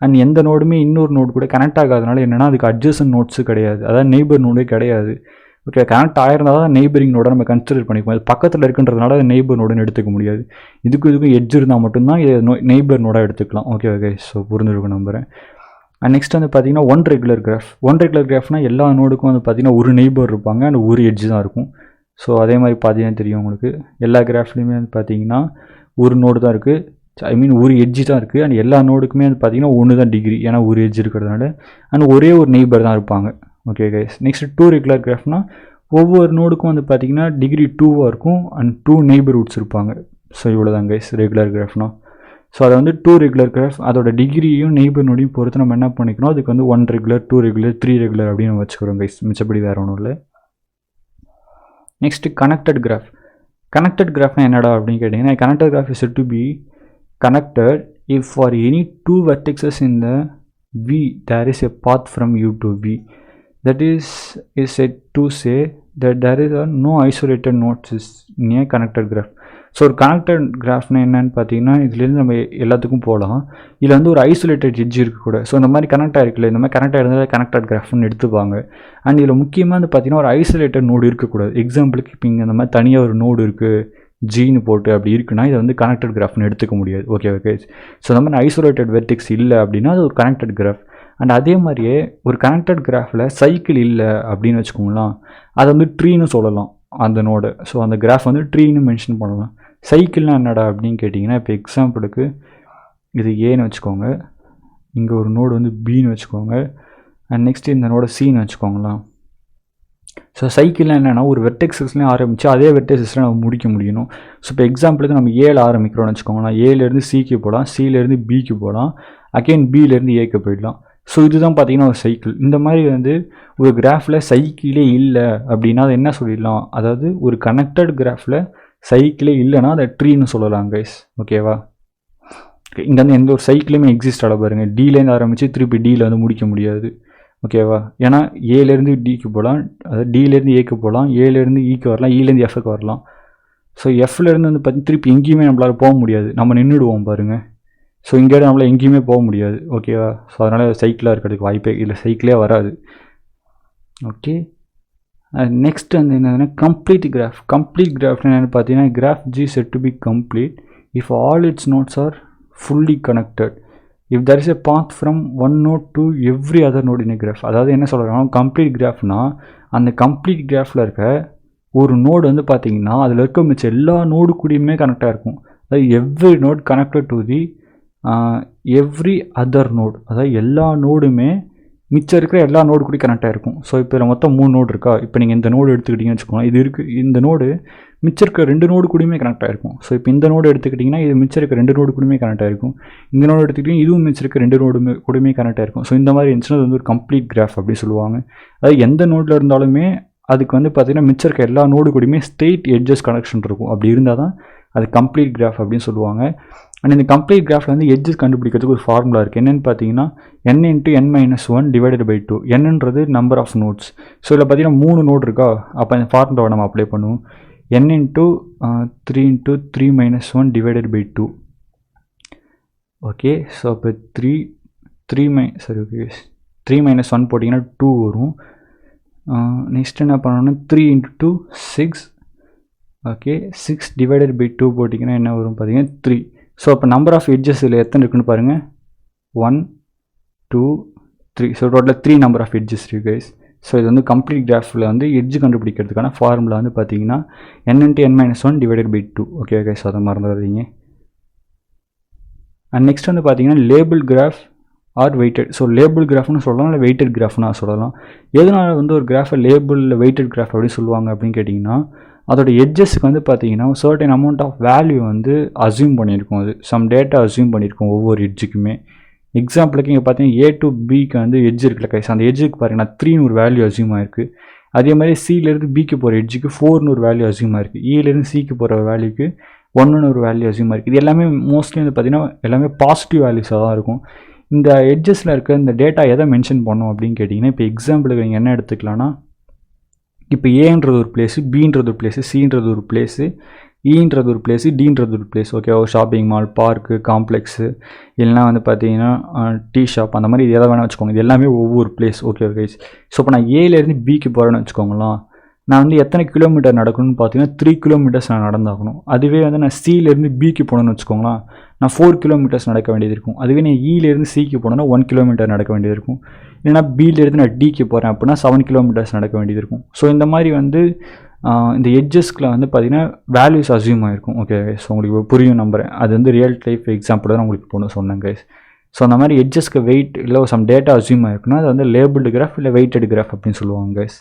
அண்ட் எந்த நோடுமே இன்னொரு நோடு கூட கனெக்ட் ஆகாதனால என்னென்னா அதுக்கு அட்ஜசன்ட் நோட்ஸு கிடையாது, அதாவது நெய்பர் நோடே கிடையாது, ஓகே. கனெக்ட் ஆயிருந்தால் தான் நெய்பரிங் நோட நம்ம கன்சிடர் பண்ணிப்போம். அது பக்கத்தில் இருக்குன்றதுனால அது நெய்பர் நோடுன்னு எடுத்துக்க முடியாது. இதுக்கும் எட்ஜ் இருந்தால் மட்டும்தான் இதை நெய்பர் நோடாக எடுத்துக்கலாம், ஓகே. ஸோ புரிஞ்சிருக்கும் நம்புகிறேன். அண்ட் நெக்ஸ்ட் வந்து பார்த்தீங்கன்னா ஒன் ரெகுலர் கிராஃப்னால் எல்லா நோடுக்கும் வந்து பார்த்தீங்கன்னா ஒரு நெய்பர் இருப்பாங்க அண்ட் ஒரு எட்ஜ் தான் இருக்கும். ஸோ அதே மாதிரி பார்த்தீங்கன்னா தெரியும் உங்களுக்கு, எல்லா கிராஃப்லேயுமே வந்து பார்த்தீங்கன்னா ஒரு நோடு தான் இருக்குது, ஒரு எட்ஜ் தான் இருக்குது. அண்ட் எல்லா நோடுக்குமே வந்து பார்த்தீங்கன்னா ஒன்று தான் டிகிரி, ஏன்னா ஒரு எட்ஜ் இருக்கிறதுனால. அண்ட் ஒரே ஒரு நெய்பர் தான் இருப்பாங்க, ஓகே கைஸ். நெக்ஸ்ட் 2 ரெகுலர் கிராஃப்னால் ஒவ்வொரு நோடுக்கும் வந்து பார்த்தீங்கன்னா டிகிரி 2வாக இருக்கும் அண்ட் 2 நெய்பர்ஹுட்ஸ் இருப்பாங்க. ஸோ இவ்வளோ தான் கைஸ் ரெகுலர் கிராஃப்னால். ஸோ அதை வந்து 2 ரெகுலர் கிராஃப் அதோட டிகிரியும் நெய்பர் நோடையும் பொறுத்து நம்ம என்ன பண்ணிக்கணும், அதுக்கு வந்து 1 ரெகுலர் 2 ரெகுலர் 3 ரெகுலர் அப்படின்னு வச்சுக்கிறோம் கைஸ், மிச்சப்படி வேறு ஒன்றும் இல்லை. நெக்ஸ்ட்டு கனெக்டட் கிராஃப்னா என்னடா அப்படின்னு கேட்டிங்கன்னா, connected graph is set to be connected if for any 2 vertices in the V there is a path from U to V. That is said to say that there is no isolated nodes in a connected graph. So ஒரு connected கிராஃப்னா என்னன்னு பார்த்தீங்கன்னா, இதுலேருந்து நம்ம எல்லாத்துக்கும் போகலாம். இதில் வந்து ஒரு ஐசோலேட்டட் எட்ஜ் இருக்கக்கூட. ஸோ இந்த மாதிரி கனெக்ட் ஆகிருக்குல்ல, இந்த மாதிரி கனெக்ட் ஆகிருந்தால் கனெக்டட் கிராஃப்னு எடுத்துப்பாங்க. அண்ட் இதில் முக்கியமாக வந்து பார்த்தீங்கன்னா ஒரு ஐசோலேட்டட் நோடு இருக்கக்கூடாது. எக்ஸாம்பிளுக்கு இப்போ இங்கே இந்த மாதிரி தனியாக ஒரு நோடு இருக்குது ஜீனு போட்டு அப்படி இருக்குன்னா இதை வந்து கனெக்டட் கிராஃப்னு எடுத்துக்க முடியாது, ஓகே. ஸோ இந்த மாதிரி ஐசோலேட்டட் வெர்டெக்ஸ் இல்லை அப்படின்னா அது ஒரு கனெக்டட் கிராஃப். அண்ட் அதே மாதிரியே ஒரு கனெக்டட் கிராஃபில் சைக்கிள் இல்லை அப்படின்னு வச்சுக்கோங்களேன், அதை வந்து ட்ரீன்னு சொல்லலாம் அந்த நோடு. ஸோ அந்த கிராஃப் வந்து ட்ரீன்னு மென்ஷன் பண்ணலாம். சைக்கிள்னா என்னடா அப்படின்னு கேட்டிங்கன்னா, இப்போ எக்ஸாம்பிளுக்கு இது ஏன்னு வச்சுக்கோங்க, இங்கே ஒரு நோடு வந்து பின்னு வச்சுக்கோங்க, அண்ட் நெக்ஸ்ட்டு இந்த நோடு சின்னு வச்சுக்கோங்களேன். ஸோ சைக்கிள்லாம் என்னென்னா ஒரு வெர்டெக்ஸஸ்லேயும் ஆரம்பித்து அதே வெர்டெக்ஸஸில் நம்ம முடிக்க முடியணும். ஸோ இப்போ எக்ஸாம்பிளுக்கு நம்ம ஏல ஆரம்பிக்கிறோம்னு வச்சுக்கோங்களேன், ஏலேருந்து சிக்கு போகலாம், சிலேருந்து பிக்கு போகலாம், அகெயின் பிலேருந்து ஏக்கு போயிடலாம். ஸோ இதுதான் பார்த்தீங்கன்னா ஒரு சைக்கிள். இந்த மாதிரி வந்து ஒரு கிராஃபில் சைக்கிளே இல்லை அப்படின்னா அதை என்ன சொல்லிடலாம், அதாவது ஒரு கனெக்டட் கிராஃபில் சைக்கிளே இல்லைன்னா அதை ட்ரீன்னு சொல்லலாம் கைஸ், ஓகேவா. இங்கே வந்து எந்த ஒரு சைக்கிளுமே எக்ஸிஸ்ட் ஆக பாருங்கள், டிலேருந்து ஆரம்பித்து திருப்பி டியில் வந்து முடிக்க முடியாது, ஓகேவா. ஏன்னா ஏலேருந்து டிக்கு போகலாம், அதாவது டிலேருந்து ஏக்கு போகலாம், ஏலேருந்து ஈக்கு வரலாம், ஈலேருந்து எஃப்க்கு வரலாம். ஸோ எஃப்லேருந்து வந்து பார்த்தீங்கன்னா திருப்பி எங்கேயுமே நம்மளால் போக முடியாது, நம்ம நின்றுடுவோம் பாருங்கள். ஸோ இங்கே நம்மளால் எங்கேயுமே போக முடியாது, ஓகேவா. ஸோ அதனால் சைக்கிளாக இருக்கிறதுக்கு வாய்ப்பே இல்லை, சைக்கிளே வராது, ஓகே. நெக்ஸ்ட் வந்து என்னதுன்னா கம்ப்ளீட் கிராஃப்னு என்னென்னு பார்த்தீங்கன்னா, graph G set to be complete if all its nodes are fully connected. If there is a path from one node to every other node in a graph. அதாவது என்ன சொல்கிறாங்க, complete கிராஃப்னா அந்த complete கிராஃபில் இருக்க ஒரு node வந்து பார்த்தீங்கன்னா அதில் இருக்க மிச்சம் எல்லா நோடு கூடயுமே கனெக்டாக இருக்கும். அதாவது every node connected to the every other node, அதாவது எல்லா நோடுமே மிச்சம் இருக்கிற எல்லா நோடு கூட கனெக்டாக இருக்கும். ஸோ இப்போ இதில் மொத்தம் 3 நோடு இருக்கா, இப்போ நீங்கள் இந்த நோடு எடுத்துக்கிட்டிங்கன்னு வச்சுக்கோங்க, இது இருக்குது, இந்த நோடு மிச்சம் இருக்க 2 நோடு கூடயுமே கனெக்ட் ஆகிருக்கும். ஸோ இப்போ இந்த நோடு எடுத்துக்கிட்டிங்கன்னா இது மிச்சம் இருக்க 2 நோடு கூடயுமே கனெக்ட் ஆகிருக்கும், இந்த நோடு எடுத்துக்கிட்டிங்கன்னா இதுவும் மிச்சம் இருக்க 2 நோடு கூடயுமே கனெக்ட் ஆகிருக்கும். ஸோ இந்த மாதிரி இருந்துச்சுன்னா அது வந்து ஒரு கம்ப்ளீட் கிராஃப் அப்படி சொல்லுவாங்க. அதாவது எந்த நோடில் இருந்தாலுமே அதுக்கு வந்து பார்த்திங்கன்னா மிச்சம் இருக்க எல்லா நோடு கூடயுமே ஸ்ட்ரெயிட் எட்ஜஸ் கனெக்ஷன் இருக்கும். அப்படி இருந்தால் தான் அது கம்ப்ளீட் கிராஃப் அப்படின்னு சொல்லுவாங்க. அண்ட் இந்த கம்ப்ளீட் கிராஃபில் வந்து எட்ஜஸ் கண்டுபிடிக்கிறதுக்கு ஒரு ஃபார்முலா இருக்குது. என்னென்னு பார்த்தீங்கன்னா n × n - 1 / 2. என்னன்றது நம்பர் ஆஃப் நோட்ஸ். ஸோ இதில் பார்த்தீங்கன்னா 3 நோடு இருக்கா, அப்போ அந்த ஃபார்முலாவை நம்ம அப்ளை பண்ணுவோம். n × 3 × 3 - 1 / 2. ஓகே. ஸோ இப்போ 3 - 1 போட்டிங்கன்னா 2 வரும். நெக்ஸ்ட் என்ன பண்ணணும்னா 3 × 2 6. ஓகே, 6 / 2 போட்டிங்கன்னா என்ன வரும் பார்த்தீங்கன்னா 3. ஸோ அப்போ நம்பர் ஆஃப் எட்ஜஸ் இதில் எத்தனை இருக்குன்னு பாருங்கள், 1 2 3. ஸோ டோட்டலாக 3 நம்பர் ஆஃப் எட்ஜஸ் இருக்குது கைஸ். ஸோ இது வந்து கம்ப்ளீட் கிராஃபில் வந்து எட்ஜ் கண்டுபிடிக்கிறதுக்கான ஃபார்முலா வந்து பார்த்தீங்கன்னா n × n - 1 / 2. ஓகே கைஸ், அதை மறந்துடாதீங்க. அண்ட் நெக்ஸ்ட் வந்து பார்த்தீங்கன்னா label graph or weighted. So label கிராஃப்னு சொல்லலாம், இல்லை வெயிட்டட் கிராஃப்னு சொல்லலாம். எதனால் வந்து ஒரு கிராஃபை லேபிள் இல்லை வெயிட்டட் கிராஃப் அப்படின்னு சொல்லுவாங்க அப்படின்னு கேட்டிங்கன்னா, அதோட எட்ஜஸ்க்கு வந்து பார்த்தீங்கன்னா சர்டன் அமௌண்ட் ஆஃப் வேல்யூ வந்து அசியூம் பண்ணியிருக்கோம். அது சம் டேட்டா அசியூம் பண்ணியிருக்கோம் ஒவ்வொரு எட்ஜுக்குமே. எக்ஸாம்பிளுக்கு இங்கே பார்த்தீங்கன்னா A to Bக்கு வந்து எட்ஜ் இருக்குல்ல கைஸ், அந்த எட்ஜுக்கு பாருங்கன்னா 3ன்னு ஒரு வேல்யூ அசியூம் ஆயிருக்கு. அதே மாதிரி சிலேருந்து பிக்கு போகிற எட்ஜுக்கு 4ன்னு ஒரு வேல்யூ அசியூம் ஆயிருக்கு. இலேருந்து சிக்கு போகிற வேல்யூக்கு 1ன்னு ஒரு வேல்யூ அசியூம் ஆயிருக்கு. இது எல்லாமே மோஸ்ட்லி வந்து பார்த்தீங்கன்னா எல்லாமே பாசிட்டிவ் வேல்யூஸாக தான் இருக்கும். இந்த எட்ஜஸில் இருக்க இந்த டேட்டா எதை மென்ஷன் பண்ணோம் அப்படின்னு கேட்டிங்கன்னா, இப்போ எக்ஸாம்பிளுக்கு நீங்கள் என்ன எடுத்துக்கலாம்னா, இப்போ ஏன்றது ஒரு பிளேஸு, பின்றது ஒரு பிளேஸு, சின்றது ஒரு பிளேஸு, ஈன்றது ஒரு பிளேஸு, டீன்றது ஒரு place. Okay, shopping mall, park, complex, இல்லைனா வந்து பார்த்தீங்கன்னா டீ ஷாப், அந்த மாதிரி எதை வேணால் வச்சுக்கோங்க. இது எல்லாமே ஒவ்வொரு பிளேஸ். Okay guys. ஸோ இப்போ நான் ஏலேருந்து பிக்கு போகிறேன்னு வச்சுக்கோங்களேன். நான் வந்து எத்தனை கிலோமீட்டர் நடக்கணும்னு பார்த்தீங்கன்னா 3 கிலோமீட்டர்ஸ் நான் நடந்தாகணும். அதுவே வந்து நான் சிலேருந்து பிக்கு போகணுன்னு வச்சுக்கோங்களேன், நான் 4 கிலோமீட்டர்ஸ் நடக்க வேண்டியது இருக்கும். அதுவே நான் இலேருந்து சிக்கு போனோன்னா 1 கிலோமீட்டர் நடக்க வேண்டியது இருக்கும். இல்லைனா பிலேருந்து நான் டிக்கு போகிறேன் அப்படின்னா 7 கிலோமீட்டர்ஸ் நடக்க வேண்டியது இருக்கும். ஸோ இந்த மாதிரி வந்து இந்த எட்ஜஸ்கில் வந்து பார்த்தீங்கன்னா வேல்யூஸ் அசியூம் ஆகிருக்கும். ஓகே கைஸ், ஸோ உங்களுக்கு புரியும் நம்புறேன். அது வந்து ரியல் டைப் எக்ஸாம்பிள் தான் உங்களுக்கு இப்போ சொன்னேன் கைஸ். ஸோ அந்த மாதிரி எட்ஜஸ்க்கு வெயிட் இல்லை சம் டேட்டா அசியூம் ஆகிருக்குன்னா அது வந்து லேபிள்டு கிராஃப் இல்லை வெயிட்டட் கிராஃப் அப்படின்னு சொல்லுவாங்க கைஸ்.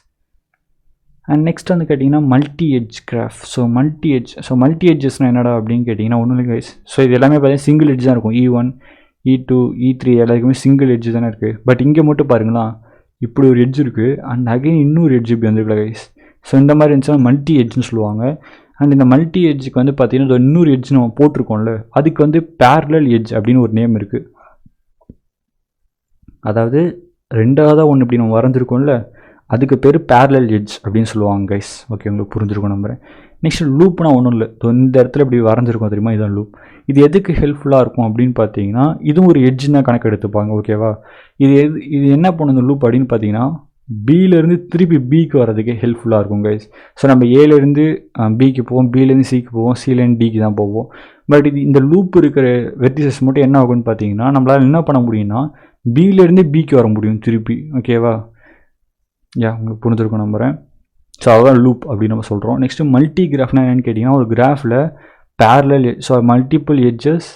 அண்ட் நெக்ஸ்ட் வந்து கேட்டிங்கன்னா multi edge graph. So multi எட்ஜஸ்னால் என்னடா அப்படின்னு கேட்டிங்கன்னா ஒன்றும் இல்லை கைஸ். ஸோ இது எல்லாமே பார்த்தீங்கன்னா சிங்கிள் எட்ஜ் தான் இருக்கும். E1, E2, E3 எல்லாருக்குமே சிங்கிள் எட்ஜ் தானே இருக்குது. பட் இங்கே மட்டும் பாருங்களா, இப்படி ஒரு எட்ஜ் இருக்குது அண்ட் அகைன் இன்னொரு எட்ஜ் இப்படி வந்துருக்கல கைஸ். ஸோ இந்த மாதிரி இருந்துச்சுன்னா மல்டி எட்ஜ்னு சொல்லுவாங்க. அண்ட் இந்த மல்டி எட்ஜுக்கு வந்து பார்த்தீங்கன்னா இன்னொரு எட்ஜ் நம்ம போட்டிருக்கோம்ல, அதுக்கு வந்து பேரலல் எட்ஜ் அப்படின்னு ஒரு நேம் இருக்குது. அதாவது ரெண்டாவதாக ஒன்று இப்படி நம்ம வரைஞ்சிருக்கோம்ல, அதுக்கு பேர் பேரலல் எட்ஜ் அப்படின்னு சொல்லுவாங்க கைஸ். ஓகே, உங்களுக்கு புரிஞ்சிருக்கும் நம்புறேன். நெக்ஸ்ட் லூப்னா ஒன்றும் இல்லை, இந்த இடத்துல இப்படி வரைஞ்சிருக்கோம் தெரியுமா, இதுதான் லூப். இது எதுக்கு ஹெல்ப்ஃபுல்லாக இருக்கும் அப்படின்னு பார்த்தீங்கன்னா, இதுவும் ஒரு எட்ஜ் தான் கணக்கு எடுத்துப்பாங்க. ஓகேவா, இது என்ன பண்ணும் இந்த லூப் அப்படின்னு பார்த்தீங்கன்னா, பியிலேருந்து திருப்பி பிக்கு வர்றதுக்கு ஹெல்ப்ஃபுல்லாக இருக்கும் கைஸ். ஸோ நம்ம ஏலேருந்து பிக்கு போவோம், பிலேருந்து சிக்கு போவோம், சிலேருந்து டிக்கு தான் போவோம். பட் இந்த லூப் இருக்கிற வெர்டிசஸ் மட்டும் என்ன ஆகும்னு பார்த்தீங்கன்னா, நம்மளால் என்ன பண்ண முடியும்னா பியிலேருந்து பிக்கு வர முடியும் திருப்பி. ஓகேவா, உங்களுக்கு புரிஞ்சிருக்கும் நம்புறேன். ஸோ அதுதான் லூப் அப்படின்னு நம்ம சொல்கிறோம். நெக்ஸ்ட்டு மல்டி கிராஃப்னா என்னென்னு கேட்டிங்கன்னா, ஒரு கிராஃபில் பேரலல் ஸோ மல்டிபிள் எட்ஜஸ்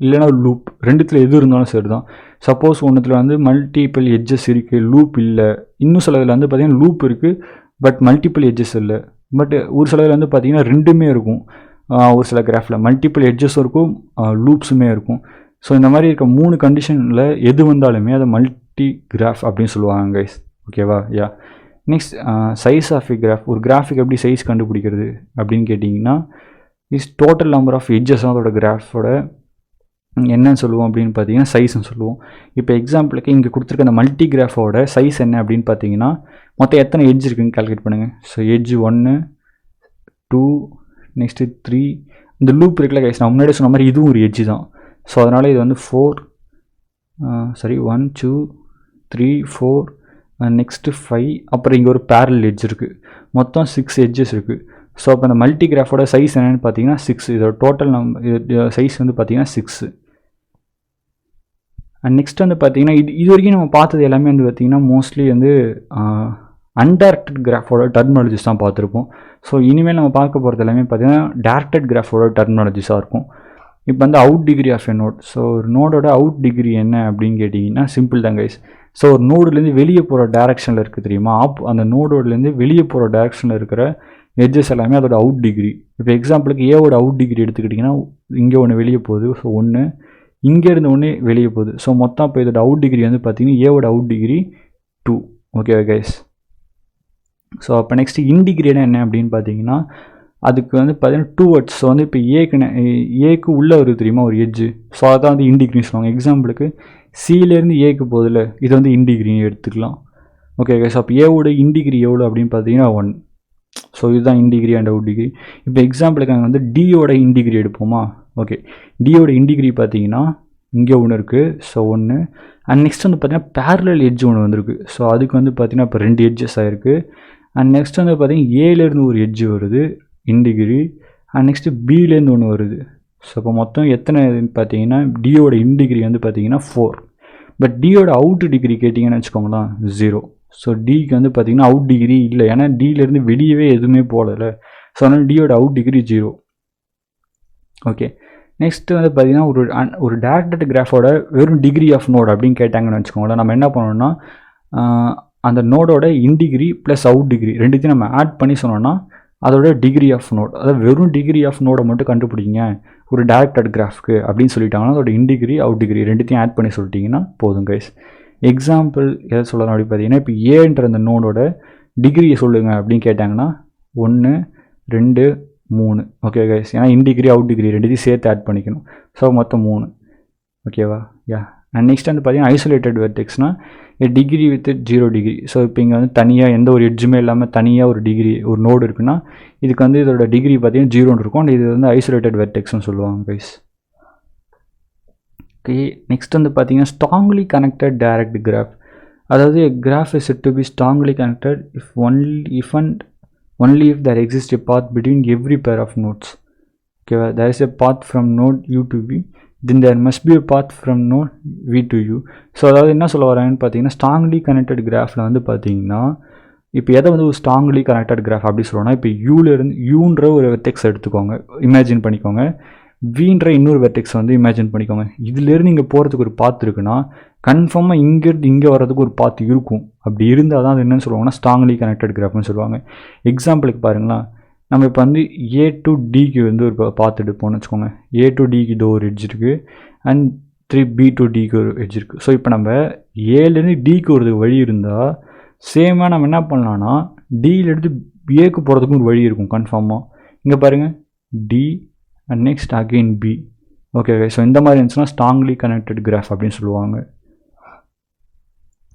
இல்லைனா லூப் ரெண்டுத்தில் எது இருந்தாலும் சரி தான். சப்போஸ் ஒன்றுத்தில் வந்து மல்டிபிள் எட்ஜஸ் இருக்குது, லூப் இல்லை. இன்னும் சில இதில் வந்து பார்த்திங்கன்னா லூப் இருக்குது பட் மல்டிபிள் எட்ஜஸ் இல்லை. பட் ஒரு சில இதில் வந்து பார்த்திங்கன்னா ரெண்டுமே இருக்கும். ஒரு சில கிராஃபில் மல்டிபிள் எட்ஜஸும் இருக்கும், லூப்ஸுமே இருக்கும். ஸோ இந்த மாதிரி இருக்க 3 கண்டிஷனில் எது வந்தாலுமே அதை மல்டி கிராஃப் அப்படின்னு சொல்லுவாங்க கைஸ். ஓகேவா, next size of a graph. ஒரு கிராஃபிக் எப்படி சைஸ் கண்டுபிடிக்கிறது அப்படின்னு கேட்டிங்கன்னா, is total number of edges அதோட கிராஃபோட என்னன்னு சொல்லுவோம் அப்படின்னு பார்த்தீங்கன்னா சைஸ்ன்னு சொல்லுவோம். இப்போ எக்ஸாம்பிளுக்கு இங்கே கொடுத்துருக்க அந்த மல்டி கிராஃபோட சைஸ் என்ன அப்படின்னு பார்த்தீங்கன்னா, மொத்தம் எத்தனை எட்ஜ் இருக்குன்னு கால்குலேட் பண்ணுங்கள். So edge 1, 2, next 3. இந்த லூப் இருக்குல்ல கைஸ், நான் முன்னாடி சொன்ன மாதிரி இதுவும் ஒரு எட்ஜ் தான். ஸோ அதனால் இது வந்து 1, 2, 3, 4, நெக்ஸ்ட்டு 5. அப்புறம் இங்கே ஒரு பேரல் எட்ஜ் இருக்குது. மொத்தம் 6 எட்ஜஸ் இருக்குது. ஸோ அப்போ அந்த மல்டி கிராஃபோட சைஸ் என்னென்னு பார்த்தீங்கன்னா 6. இதோட டோட்டல் சைஸ் வந்து பார்த்தீங்கன்னா 6. அண்ட் நெக்ஸ்ட் வந்து பார்த்தீங்கன்னா இது வரைக்கும் நம்ம பார்த்தது எல்லாமே வந்து பார்த்திங்கன்னா மோஸ்ட்லி வந்து அன்டைரக்டட் கிராஃபோட டெர்மினாலஜிஸ் தான் பார்த்துருப்போம். ஸோ இனிமேல் நம்ம பார்க்க போகிறது எல்லாமே பார்த்தீங்கன்னா டேரக்டட் கிராஃபோட டெர்மினாலஜிஸாக இருக்கும். இப்போ வந்து out degree of a node. So ஒரு நோடோட அவுட் டிகிரி என்ன அப்படின்னு கேட்டிங்கன்னா சிம்பிள் தான் கைஸ். ஸோ ஒரு நோடுலேருந்து வெளியே போகிற டேரெக்ஷனில் இருக்குது தெரியுமா, அந்த நோடோடலேருந்து வெளியே போகிற டேரெக்ஷனில் இருக்கிற எட்ஜஸ் எல்லாமே அதோட அவுட் டிகிரி. இப்போ எக்ஸாம்பிளுக்கு ஏவோட அவுட் டிகிரி எடுத்துக்கிட்டிங்கன்னா, இங்கே ஒன்று வெளியே போகுது, ஸோ 1, இங்கே இருந்து ஒன்று வெளியே போகுது. ஸோ மொத்தம் இப்போ இதோட அவுட் டிகிரி வந்து பார்த்தீங்கன்னா ஏவோட out degree 2. Okay guys. So அப்போ நெக்ஸ்ட்டு இன்டிகிரினா என்ன அப்படின்னு பார்த்தீங்கன்னா, அதுக்கு வந்து பார்த்தீங்கன்னா 2 வேர்ட்ஸ். ஸோ வந்து இப்போ ஏக்கு உள்ளே வருது தெரியுமா ஒரு எட்ஜு, ஸோ அதான் வந்து இன்டிகிரின்னு சொல்லுவாங்க. எக்ஸாம்பிளுக்கு சிலேருந்து ஏக்கு போதில் இது வந்து இன்டிகிரின்னு எடுத்துக்கலாம். Okay guys. அப்போ ஏவோட இன்டிகிரி எவ்வளோ அப்படின்னு பார்த்தீங்கன்னா 1. ஸோ இதுதான் இன்டிகிரி அண்ட் அவுட் டிகிரி. இப்போ எக்ஸாம்பிளுக்கு அங்கே வந்து டியோட இன்டிகிரி எடுப்போமா. ஓகே, டியோட இன்டிகிரி பார்த்தீங்கன்னா இங்கே ஒன்று இருக்குது, ஸோ 1. அண்ட் நெக்ஸ்ட் வந்து பார்த்தீங்கன்னா பேரலல் எட்ஜ் ஒன்று வந்திருக்கு. ஸோ அதுக்கு வந்து பார்த்தீங்கன்னா இப்போ 2 எட்ஜஸ் ஆகிருக்கு. அண்ட் நெக்ஸ்ட் வந்து பார்த்தீங்கன்னா ஏலேருந்து ஒரு எட்ஜ் வருது இன்டிகிரி. அண்ட் நெக்ஸ்ட்டு பிலேருந்து ஒன்று வருது. ஸோ இப்போ மொத்தம் எத்தனை பார்த்தீங்கன்னா டியோட இன்டிகிரி வந்து பார்த்தீங்கன்னா 4. பட் டியோட அவுட் டிகிரி கேட்டிங்கன்னு வச்சுக்கோங்களேன் 0. ஸோ டிக்கு வந்து பார்த்தீங்கன்னா அவுட் டிகிரி இல்லை, ஏன்னா டியிலேருந்து வெளியவே எதுவுமே போகலை. ஸோ அதனால் டியோட அவுட் டிகிரி 0. ஓகே, நெக்ஸ்ட்டு வந்து பார்த்திங்கன்னா ஒரு டேரக்டட் கிராஃபோட வெறும் டிகிரி ஆஃப் நோட் அப்படின்னு கேட்டாங்கன்னு வச்சுக்கோங்களேன். நம்ம என்ன பண்ணணும்னா அந்த நோடோட இன் டிகிரி ப்ளஸ் அவுட் டிகிரி ரெண்டுத்தையும் நம்ம ஆட் பண்ணி சொன்னோன்னா அதோட டிகிரி ஆஃப் நோட், அதாவது வெறும் டிகிரி ஆஃப் நோடை மட்டும் கண்டுபிடிங்க ஒரு டேரக்டட் கிராஃப்க்கு அப்படின்னு சொல்லிட்டாங்கன்னா அதோட இன் டிகிரி அவுட் டிகிரி ரெண்டுத்தையும் ஆட் பண்ணி சொல்லிட்டிங்கன்னா போதும் கைஸ். எக்ஸாம்பிள் எதை சொல்லலாம் அப்படி பார்த்தீங்கன்னா, இப்போ ஏன்ற அந்த நோடோட டிகிரியை சொல்லுங்கள் அப்படின்னு கேட்டாங்கன்னா 1 2 3 ஓகே கைஸ். ஏன்னா இன் டிகிரி அவுட் டிகிரி ரெண்டுத்தையும் சேர்த்து ஆட் பண்ணிக்கணும். ஸோ மொத்தம் 3 ஓகேவா. யா அண்ட் நெக்ஸ்ட் வந்து பார்த்தீங்கன்னா ஐசோலேட்டட் வெர்டெக்ஸ்னால் டிகிரி வித் 0 டிகிரி. ஸோ இப்போ இங்கே வந்து தனியாக எந்த ஒரு எட்ஜுமே இல்லாமல் தனியாக ஒரு டிகிரி ஒரு நோடு இருக்குன்னா இதுக்கு வந்து இதோட டிகிரி பார்த்தீங்கன்னா 0 இருக்கும். அண்ட் இது வந்து ஐசோலேட்டட் வெர்டெக்ஸ்னு சொல்லுவாங்க கைஸ். ஓகே நெக்ஸ்ட் வந்து பார்த்தீங்கன்னா ஸ்ட்ராங்லி கனெக்டட் டைரக்ட் கிராஃப். அதாவது graph is set to be strongly connected only if there exists a path between every pair of nodes. Okay, there is a path from node u to v, then there must be a path from node v to u. So அதாவது என்ன சொல்ல வராங்கன்னு பார்த்தீங்கன்னா strongly connected கிராஃபில் வந்து பார்த்தீங்கன்னா இப்போ எதை வந்து ஒரு ஸ்ட்ராங்லி கனெக்டட் கிராஃப் அப்படி சொல்லுவோம்னா, இப்போ யூன்ற ஒரு வெர்டெக்ஸ் எடுத்துக்கோங்க, இமேஜின் பண்ணிக்கோங்க. வீன்ற இன்னொரு வெர்டெக்ஸ் வந்து இமேஜின் பண்ணிக்கோங்க. இதுலேருந்து இங்கே போகிறதுக்கு ஒரு பாத் இருக்குன்னா கன்ஃபார்மாக இங்கேருந்து இங்கே வர்றதுக்கு ஒரு பாத் இருக்கும். அப்படி இருந்தால் தான் அது என்னென்னு சொல்லுவாங்கன்னா ஸ்ட்ராங்லி கனெக்டட் கிராஃப்னு சொல்லுவாங்க. எக்ஸாம்பிளுக்கு பாருங்களா, நம்ம இப்போ வந்து ஏ டு டிக்கு வந்து ஒரு பாத் எடுப்போம்னு வச்சுக்கோங்க. ஏ டு டிக்கு இதோ ஒரு எட்ஜ் இருக்குது அண்ட் 3b டு டிக்கு ஒரு எட்ஜ் இருக்குது. ஸோ இப்போ நம்ம ஏலேருந்து டிக்கு ஒரு வழி இருந்தால் சேமாக நம்ம என்ன பண்ணலான்னா டியிலேருந்து ஏக்கு போகிறதுக்கும் ஒரு வழி இருக்கும் கன்ஃபார்மாக. இங்கே பாருங்கள் D and next again B. Okay so இந்த மாதிரி இருந்துச்சுன்னா ஸ்ட்ராங்லி கனெக்டட் கிராஃப் அப்படின்னு சொல்லுவாங்க.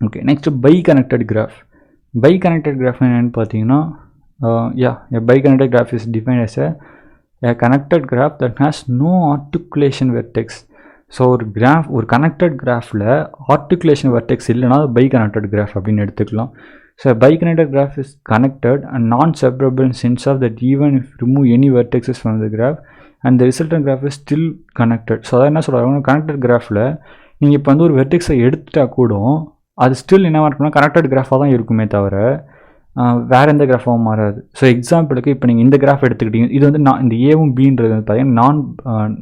Okay next biconnected graph. Biconnected graph என்னென்னு பார்த்தீங்கன்னா a biconnected graph is defined as a connected graph that has no articulation vertex. So ஒரு connected கிராஃபில் articulation vertex இல்லைனா அது பை கனெக்டட் கிராஃப் அப்படின்னு எடுத்துக்கலாம். So biconnected graph is connected and non separable in sense of that even if remove any vertices from the graph and the resultant graph is still connected. So அதான் என்ன சொல்கிறாங்க, connected கிராஃபில் நீங்கள் இப்போ வந்து ஒரு வெர்டெக்ஸை எடுத்துட்டா கூட அது ஸ்டில் என்ன இருக்குன்னா கனெக்டட் கிராஃபாக தான் இருக்குமே தவிர வேறு எந்த கிராஃபாகவும் மாறாது. ஸோ எக்ஸாம்பிளுக்கு இப்போ நீங்கள் இந்த கிராஃப் எடுத்துக்கிட்டீங்க, இது வந்து இந்த ஏவும் பின்றது வந்து பார்த்தீங்கன்னா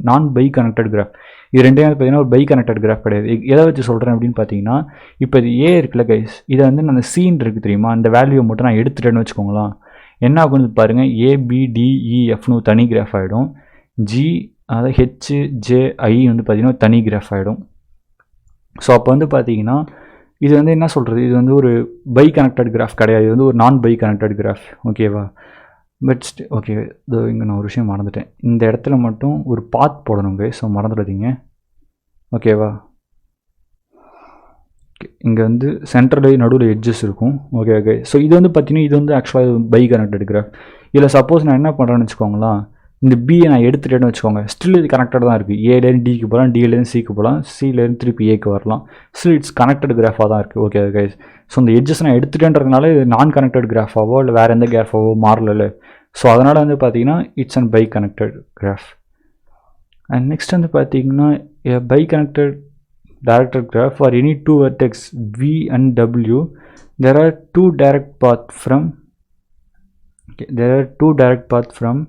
நான் பை கனெக்டட் கிராஃப். இது ரெண்டே வந்து பார்த்தீங்கன்னா ஒரு பை கனெக்டட் கிராஃப் கிடையாது. எதை வச்சு சொல்கிறேன் அப்படின்னு பார்த்தீங்கன்னா, இப்போ இது ஏ இருக்குல்ல கைஸ், இதை வந்து அந்த சீன் இருக்குது தெரியுமா, அந்த வேல்யூவை மட்டும் நான் எடுத்துட்டேன்னு வச்சுக்கோங்களேன். என்ன ஆகுன்னு பாருங்கள், ஏபிடிஇஎஃப்னு தனி கிராஃப் ஆகிடும். ஜி அதாவது ஹெச்ஜேஐ வந்து பார்த்தீங்கன்னா தனி கிராஃப் ஆகிடும். ஸோ அப்போ வந்து பார்த்தீங்கன்னா இது வந்து என்ன சொல்கிறது, இது வந்து ஒரு பை கனெக்டட் கிராஃப் கிடையாது, இது வந்து ஒரு நான் பை கனெக்டட் கிராஃப். ஓகேவா. பட் ஓகே இதோ இங்கே நான் ஒரு விஷயம் மறந்துட்டேன், இந்த இடத்துல மட்டும் ஒரு பாத் போடணுங்க. ஸோ மறந்துடாதீங்க. ஓகேவா. இங்கே வந்து சென்டரில் நடுவில் எட்ஜஸ் இருக்கும். Okay okay. ஸோ இது வந்து பார்த்தீங்கன்னா இது வந்து ஆக்சுவலாக பை கனெக்டட் கிராஃப். இதில் சப்போஸ் நான் என்ன பண்ணுறேன்னு வச்சுக்கோங்களா, இந்த பியை நான் எடுத்துட்டேன்னு வச்சுக்கோங்க, ஸ்டில் இது கனெக்டட் தான் இருக்குது. ஏலேருந்து டிக்கு போகலாம், டிலேருந்து சிக்கு போகலாம், சிலேருந்து திருப்பி ஏக்கு வரலாம். ஸ்டில் இட்ஸ் கனெக்டட் கிராஃபாக தான் இருக்குது. Okay guys. ஸோ இந்த எட்ஜஸ் நான் எடுத்துட்டேன்றதுனால இது நான் கனெக்டட் கிராஃபாவோ இல்லை வேறு எந்த கிராஃபாவோ மாறல. ஸோ அதனால் வந்து பார்த்தீங்கன்னா it's and biconnected graph. And next வந்து பார்த்தீங்கன்னா biconnected directed graph for any two vertex v and w, there are two direct paths from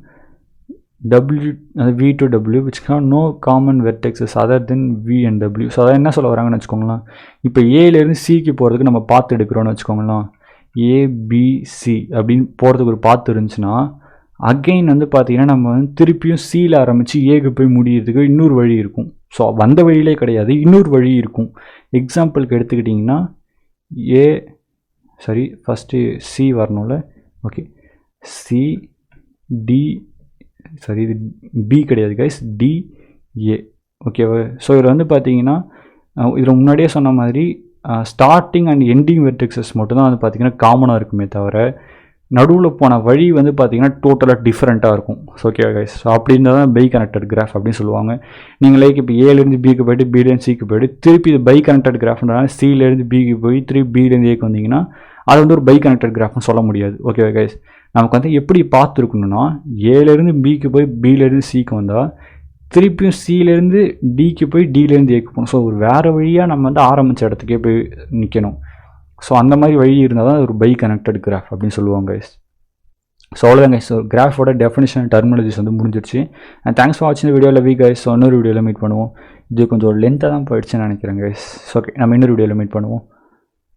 w v to w which have no common vertexes other than v and w. So அதான் என்ன சொல்ல வராங்கன்னு வச்சுக்கோங்களேன், இப்போ ஏலேருந்து சிக்கு போகிறதுக்கு நம்ம பாத்து எடுக்கிறோன்னு வச்சுக்கோங்களேன், ஏபிசி அப்படின்னு போகிறதுக்கு ஒரு பாத்து இருந்துச்சுன்னா அகெயின் வந்து பார்த்தீங்கன்னா நம்ம வந்து திருப்பியும் சியில் ஆரம்பித்து ஏக்கு போய் முடியறதுக்கு இன்னொரு வழி இருக்கும். ஸோ வந்த வழியிலே கிடையாது, இன்னொரு வழி இருக்கும். எக்ஸாம்பிளுக்கு எடுத்துக்கிட்டிங்கன்னா ஃபஸ்ட்டு சி வரணும்ல. ஓகே சி டி இது பி கிடையாது கைஸ், டிஏ. ஓகேவா. ஸோ இதில் வந்து பார்த்தீங்கன்னா இதில் முன்னாடியே சொன்ன மாதிரி ஸ்டார்டிங் அண்ட் எண்டிங் வெர்டெக்ஸஸ் மட்டும்தான் வந்து பார்த்திங்கன்னா காமனாக இருக்குமே தவிர நடுவில் போன வழி வந்து பார்த்திங்கன்னா டோட்டலாக டிஃப்ரெண்ட்டாக இருக்கும். So okay guys. ஸோ அப்படி இருந்தால் தான் பை கனெக்டட் கிராஃப் அப்படின்னு சொல்லுவாங்க. நீங்கள் லைக் இப்போ ஏலேருந்து பிக்கு போய்ட்டு பிலேருந்து சிக்கு போய்ட்டு திருப்பி இது பை கனெக்டட் கிராஃப்ன்றனால சிலேருந்து பிக்கு போய் திருப்பி பிலேருந்து ஏக்கு வந்தீங்கன்னா அது வந்து ஒரு பை கனெக்டட் கிராஃப்னு சொல்ல முடியாது. Okay guys. நமக்கு வந்து எப்படி பார்த்துருக்கணும்னா ஏலேருந்து பிக்கு போய் பிலேருந்து சிக்கு வந்தால் திருப்பியும் சிலேருந்து டிக்கு போய் டிலேருந்து ஏக்கு போகணும். ஸோ ஒரு வேறு வழியாக நம்ம வந்து ஆரம்பித்த இடத்துக்கே போய் நிற்கணும். ஸோ அந்த மாதிரி வழி இருந்தால் தான் ஒரு பை கனெக்டட் கிராஃப் அப்படின்னு சொல்லுவாங்க கைஸ். ஸோ அவ்வளோதான் கைஸ். ஸோ கிராஃபோட டெஃபினிஷன் டெர்மினாலஜிஸ் வந்து முடிஞ்சிருச்சு. அண்ட் தேங்க்ஸ் ஃபார் வாட்சிங் வீடியோவில் கைஸ். ஸோ இன்னொரு வீடியோவில் மீட் பண்ணுவோம். இது கொஞ்சம் லென்த்தாக தான் போயிடுச்சுன்னு நினைக்கிறேன் கைஸ். ஓகே, நம்ம இன்னொரு வீடியோவில் மீட் பண்ணுவோம்.